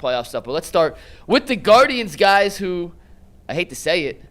playoff stuff. But let's start with the Guardians, guys, who, I hate to say it,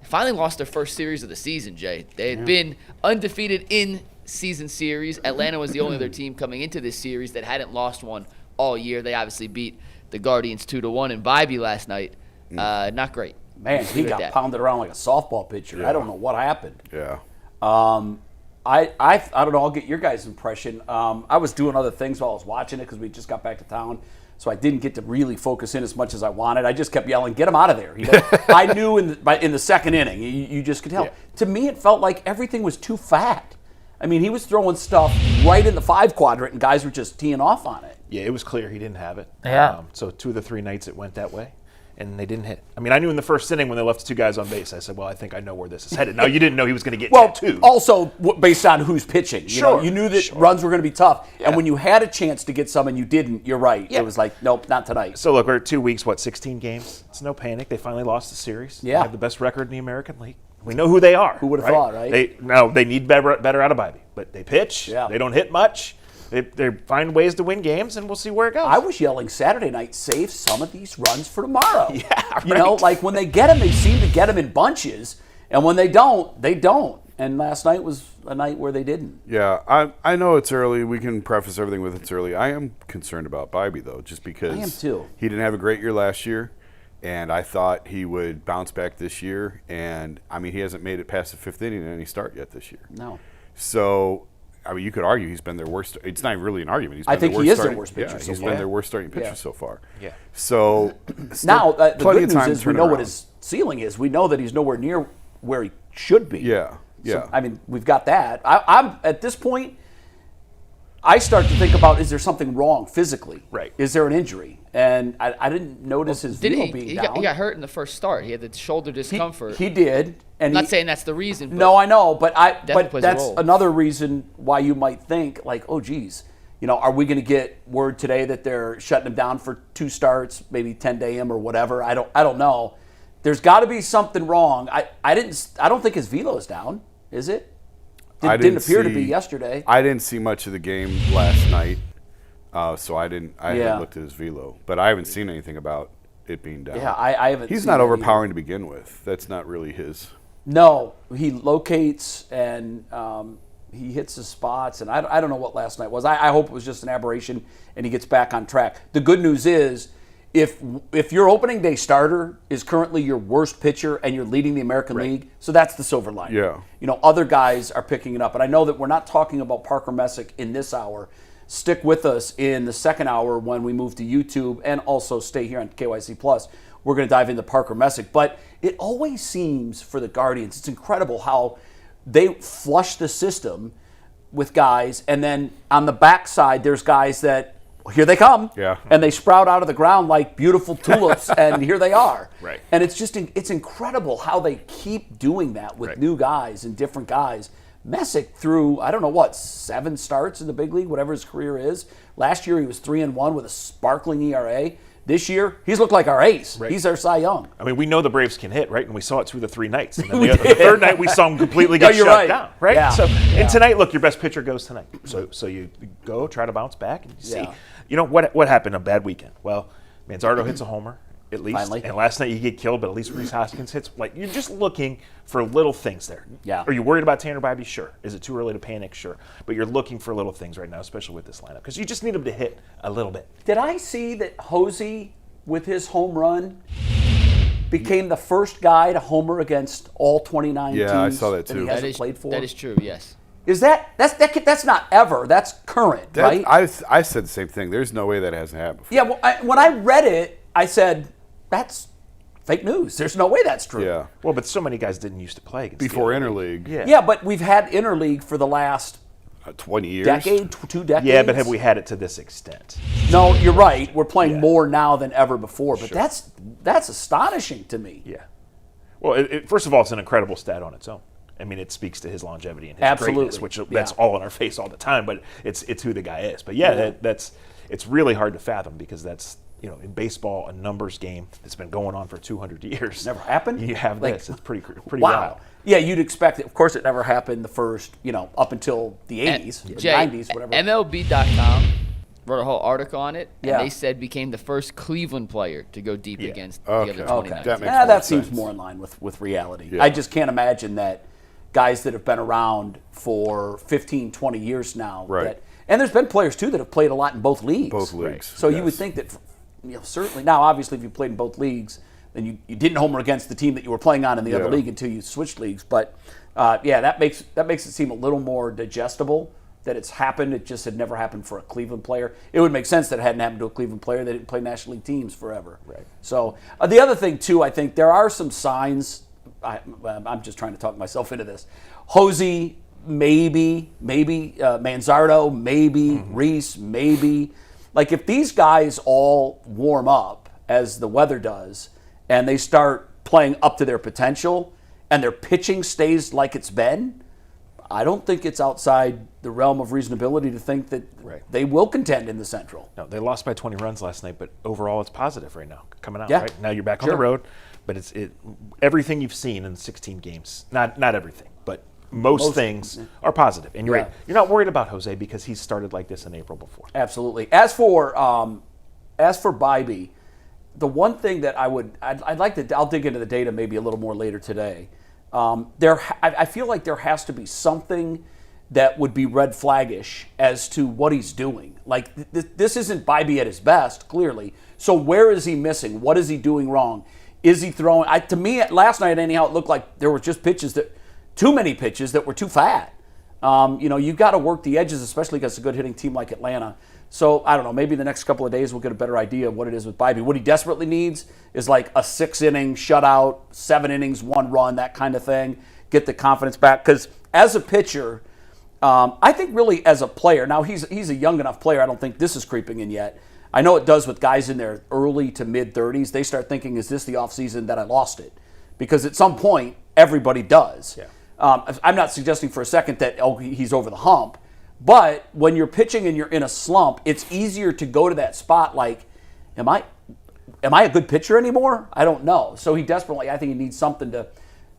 finally lost their first series of the season, Jay. They had been undefeated in season series. Atlanta was the only other team coming into this series that hadn't lost one all year. They obviously beat the Guardians 2-1 in Bibee last night. Not great. Man, he got pounded around like a softball pitcher. Yeah. I don't know what happened. Yeah. I don't know. I'll get your guys' impression. I was doing other things while I was watching it because we just got back to town, so I didn't get to really focus in as much as I wanted. I just kept yelling, "Get him out of there!" I knew in the second inning, you just could tell. Yeah. To me, it felt like everything was too fat. I mean, he was throwing stuff right in the 5 quadrant, and guys were just teeing off on it. Yeah, it was clear he didn't have it. Yeah. So 2 of the 3 nights it went that way, and they didn't hit. I mean, I knew in the first inning when they left 2 guys on base, I said, well, I think I know where this is headed. Now, you didn't know he was going to get tattooed. Also based on who's pitching. You knew that runs were going to be tough. Yeah. And when you had a chance to get some and you didn't, you're right. Yeah. It was like, nope, not tonight. So, look, we're at 2 weeks, 16 games? It's no panic. They finally lost the series. Yeah. They have the best record in the American League. We know who they are. Who would have thought, right? They need better out of Bibee. But they pitch. Yeah. They don't hit much. They find ways to win games, and we'll see where it goes. I was yelling Saturday night, save some of these runs for tomorrow. Yeah, right. You know, like when they get them, they seem to get them in bunches. And when they don't, they don't. And last night was a night where they didn't. Yeah, I know it's early. We can preface everything with it's early. I am concerned about Bibee, though, just because I am too. He didn't have a great year last year, and I thought he would bounce back this year. And, I mean, he hasn't made it past the 5th inning in any start yet this year. No. So, I mean, you could argue he's been their worst. It's not really an argument. He's been I think their he worst is their starting, worst pitcher yeah, so he's far. been their worst starting pitcher Yeah. so far. Yeah. So, Now, the plenty good of time news to is we turn know it what around. his ceiling is. We know that he's nowhere near where he should be. Yeah, yeah. So, I mean, we've got that. I'm at this point, I start to think about, is there something wrong physically? Right. Is there an injury? And I didn't notice his velo being down. He got hurt in the first start. He had the shoulder discomfort. He did. And I'm not saying that's the reason. But no, I know, but plays a that's role. another reason why you might think, like, oh, geez, you know, are we going to get word today that they're shutting him down for 2 starts, maybe 10 to him or whatever? I don't know. There's got to be something wrong. I don't think his velo is down, is it? Didn't appear to be yesterday. I didn't see much of the game last night, so I haven't looked at his velo. But I haven't seen anything about it being down. Yeah, I haven't. He's seen not that overpowering either. to begin with. That's not really his. No, he locates and he hits his spots, and I don't know what last night was. I hope it was just an aberration and he gets back on track. The good news is, if your opening day starter is currently your worst pitcher and you're leading the American League, so that's the silver lining. Yeah. You know, other guys are picking it up. And I know that we're not talking about Parker Messick in this hour. Stick with us in the second hour when we move to YouTube, and also stay here on KYC Plus. We're going to dive into Parker Messick. But it always seems for the Guardians, it's incredible how they flush the system with guys, and then on the backside, there's guys that, here they come, and they sprout out of the ground like beautiful tulips, and here they are. Right. And it's just it's incredible how they keep doing that with new guys and different guys. Messick threw, I don't know 7 starts in the big league, whatever his career is. Last year he was 3-1 with a sparkling ERA. This year, he's looked like our ace. Right. He's our Cy Young. I mean, we know the Braves can hit, right? And we saw it through the 3 nights. And then the 3rd night, we saw him completely get you're shut right. down, right? Yeah. So, and tonight, look, your best pitcher goes tonight. So you go, try to bounce back, and you see. You know, what happened? A bad weekend. Well, Manzardo hits a homer, at least. Finally. And last night, you get killed, but at least Rhys Hoskins hits. Like, you're just looking for little things there. Yeah. Are you worried about Tanner Bibee? Sure. Is it too early to panic? Sure. But you're looking for little things right now, especially with this lineup, because you just need him to hit a little bit. Did I see that Hosey, with his home run, became the first guy to homer against all 29 teams? Yeah, I saw that too. He hasn't played for. That is true. Yes. Is that's not ever? That's current, right? I said the same thing. There's no way that hasn't happened before. Yeah. Well, when I read it, I said that's fake news. There's no way that's true. Yeah. Well, but so many guys didn't used to play against Before the other interleague. league. Yeah, but we've had interleague for the last 20 years. decade, 2 decades. Yeah, but have we had it to this extent? No, you're right. We're playing more now than ever before. But that's astonishing to me. Yeah. Well, first of all, it's an incredible stat on its own. I mean, it speaks to his longevity and his greatness, which that's all in our face all the time. But it's who the guy is. But it's really hard to fathom, because that's, you know, in baseball, a numbers game that's been going on for 200 years. Never happened. You have Like, this. It's pretty Wow. wild. Yeah, you'd expect it. Of course, it never happened the first, up until the 80s, Jay, 90s, whatever. MLB.com wrote a whole article on it, and Yeah. they said became the first Cleveland player to go deep against the Okay. other Okay. 29. That makes Yeah, that sense. seems more in line with reality. Yeah. I just can't imagine that guys that have been around for 15, 20 years now. Right. And there's been players, too, that have played a lot in both leagues. Both leagues, So you would yes. think that, certainly, now, obviously, if you played in both leagues, then you didn't homer against the team that you were playing on in the other Yeah. league until you switched leagues. But, that makes it seem a little more digestible that it's happened. It just had never happened for a Cleveland player. It would make sense that it hadn't happened to a Cleveland player. They didn't play National League teams forever. Right. So the other thing, too, I think there are some signs. I'm just trying to talk myself into this. Hosey, maybe Manzardo, maybe Reese, maybe. Like if these guys all warm up as the weather does and they start playing up to their potential and their pitching stays like it's been, I don't think it's outside the realm of reasonability to think that they will contend in the Central. No, they lost by 20 runs last night, but overall it's positive right now coming out. Yeah. Right now you're back on Sure. the road, but it's everything you've seen in 16 games. Not everything, but most things are positive. And you're not worried about Jose because he's started like this in April before. Absolutely. As for Bibee, the one thing that I'd like to, I'll dig into the data maybe a little more later today. I feel like there has to be something that would be red flaggish as to what he's doing. Like this isn't Bibee at his best, clearly. So where is he missing? What is he doing wrong? Is he throwing? To me, last night anyhow, it looked like there were just too many pitches that were too fat. You've got to work the edges, especially against a good hitting team like Atlanta. So I don't know. Maybe the next couple of days we'll get a better idea of what it is with Bibee. What he desperately needs is like a 6-inning shutout, 7 innings, 1 run, that kind of thing. Get the confidence back. Because as a pitcher, I think really as a player, now he's a young enough player. I don't think this is creeping in yet. I know it does with guys in their early to mid 30s. They start thinking, is this the offseason that I lost it? Because at some point, everybody does. Yeah. I'm not suggesting for a second that he's over the hump. But when you're pitching and you're in a slump, it's easier to go to that spot like, am I a good pitcher anymore? I don't know. So he desperately, I think he needs something to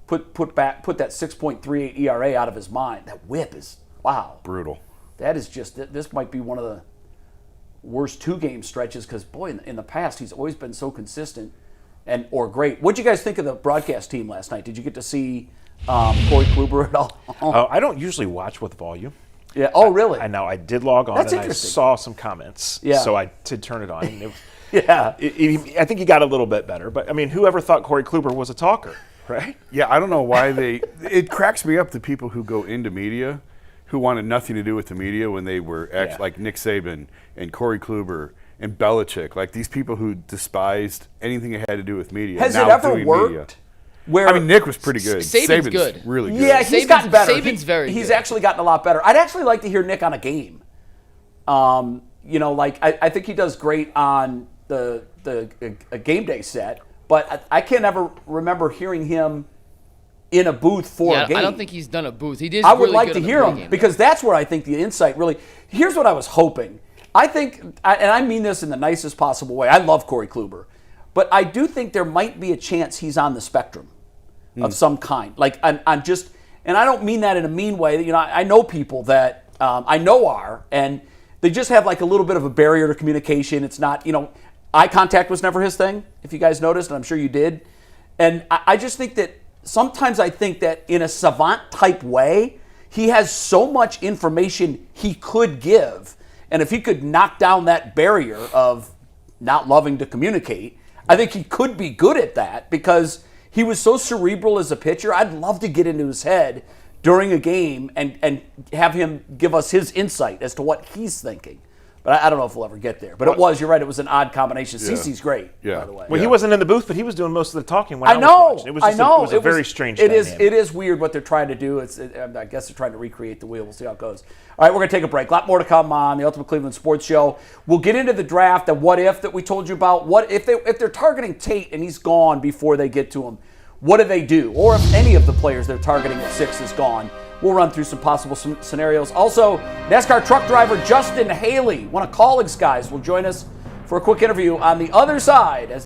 put that 6.38 ERA out of his mind. That whip is, wow. Brutal. That is just, this might be one of the worst 2-game stretches because, boy, in the past, he's always been so consistent or great. What did you guys think of the broadcast team last night? Did you get to see Corey Kluber at all? I don't usually watch with volume. Yeah. Oh, really? I know. I did log on That's and I interesting. saw some comments. Yeah. So I did turn it on. And Yeah. I think he got a little bit better. But, I mean, whoever thought Corey Kluber was a talker, right? Yeah, I don't know why it cracks me up, the people who go into media who wanted nothing to do with the media when they were like Nick Saban and Corey Kluber and Belichick, like these people who despised anything that had to do with media. Has now it ever doing worked? Media. Where I mean, Nick was pretty good. Saban's good. Really good. Yeah, he's Saban's- gotten better. Saban's very He's good. actually gotten a lot better. I'd actually like to hear Nick on a game. I think he does great on a game day set, but I can't ever remember hearing him in a booth for a game. I don't think he's done a booth. He did. I would really like good to on the hear him pregame, because that's where I think the insight really. Here's what I was hoping. I think, and I mean this in the nicest possible way. I love Corey Kluber, but I do think there might be a chance he's on the spectrum of some kind. Like I'm just, and I don't mean that in a mean way. I know people that I know are, and they just have like a little bit of a barrier to communication. It's not, eye contact was never his thing. If you guys noticed, and I'm sure you did, and I just think that. Sometimes I think that in a savant-type way, he has so much information he could give. And if he could knock down that barrier of not loving to communicate, I think he could be good at that because he was so cerebral as a pitcher. I'd love to get into his head during a game and have him give us his insight as to what he's thinking. But I don't know if we'll ever get there. But you're right, it was an odd combination. Yeah. CeCe's great, Yeah. by the way. Well, he wasn't in the booth, but he was doing most of the talking when I was know. watching. It was I just know. it was a very strange dynamic. It is weird what they're trying to do. I guess they're trying to recreate the wheel. We'll see how it goes. All right, we're going to take a break. A lot more to come on the Ultimate Cleveland Sports Show. We'll get into the draft, the what if that we told you about. What if they're targeting Tate and he's gone before they get to him? What do they do? Or if any of the players they're targeting at 6 is gone. We'll run through some possible scenarios. Also, NASCAR truck driver Justin Haley, one of Colleagues guys, will join us for a quick interview on the other side.